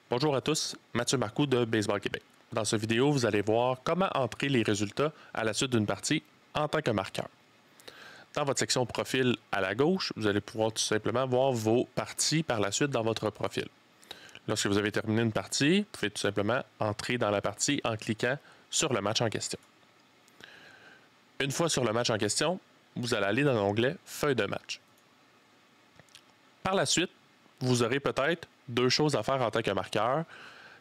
Bonjour à tous, Mathieu Marcoux de Baseball Québec. Dans cette vidéo, vous allez voir comment entrer les résultats à la suite d'une partie en tant que marqueur. Dans votre section profil à la gauche, vous allez pouvoir tout simplement voir vos parties par la suite dans votre profil. Lorsque vous avez terminé une partie, vous pouvez tout simplement entrer dans la partie en cliquant sur le match en question. Une fois sur le match en question, vous allez aller dans l'onglet Feuille de match. Par la suite, vous aurez peut-être deux choses à faire en tant que marqueur,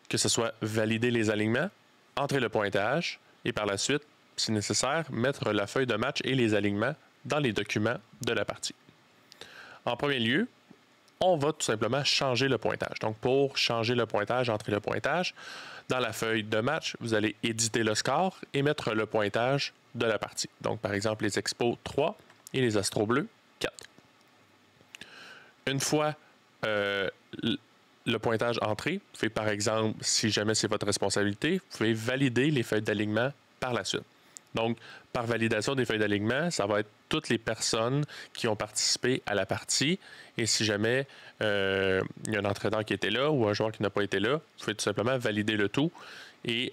que ce soit valider les alignements, entrer le pointage et par la suite, si nécessaire, mettre la feuille de match et les alignements dans les documents de la partie. En premier lieu, on va tout simplement changer le pointage. Donc, pour changer le pointage, entrer le pointage, dans la feuille de match, vous allez éditer le score et mettre le pointage de la partie. Donc, par exemple, les Expos 3 et les Astros bleus 4. Une fois le pointage entré, vous pouvez par exemple, si jamais c'est votre responsabilité, vous pouvez valider les feuilles d'alignement par la suite. Donc, par validation des feuilles d'alignement, ça va être toutes les personnes qui ont participé à la partie. Et si jamais il y a un entraîneur qui était là ou un joueur qui n'a pas été là, vous pouvez tout simplement valider le tout et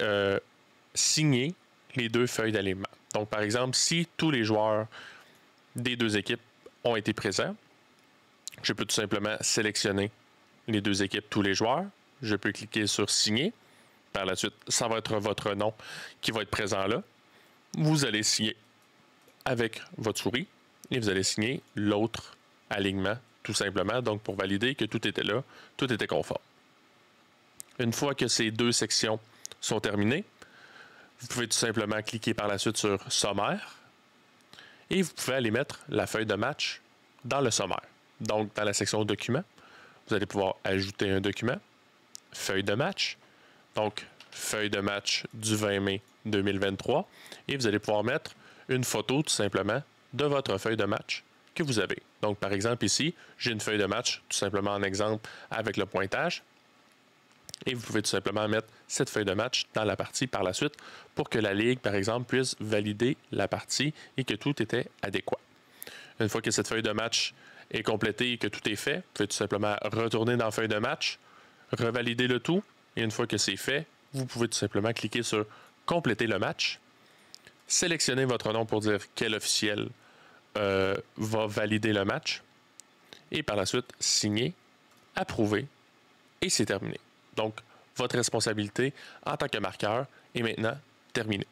signer les deux feuilles d'alignement. Donc, par exemple, si tous les joueurs des deux équipes ont été présents, je peux tout simplement sélectionner les deux équipes, tous les joueurs. Je peux cliquer sur signer. Par la suite, ça va être votre nom qui va être présent là. Vous allez signer avec votre souris et vous allez signer l'autre alignement, tout simplement, donc pour valider que tout était là, tout était conforme. Une fois que ces deux sections sont terminées, vous pouvez tout simplement cliquer par la suite sur sommaire et vous pouvez aller mettre la feuille de match dans le sommaire. Donc, dans la section documents, vous allez pouvoir ajouter un document, feuille de match, donc feuille de match du 20 mai 2023, et vous allez pouvoir mettre une photo tout simplement de votre feuille de match que vous avez. Donc, par exemple, ici, j'ai une feuille de match tout simplement en exemple avec le pointage, et vous pouvez tout simplement mettre cette feuille de match dans la partie par la suite pour que la Ligue, par exemple, puisse valider la partie et que tout était adéquat. Une fois que cette feuille de match est complétée et que tout est fait, vous pouvez tout simplement retourner dans la feuille de match, revalider le tout, et une fois que c'est fait, vous pouvez tout simplement cliquer sur « Compléter le match », sélectionner votre nom pour dire quel officiel va valider le match, et par la suite, signer, approuver, et c'est terminé. Donc, votre responsabilité en tant que marqueur est maintenant terminée.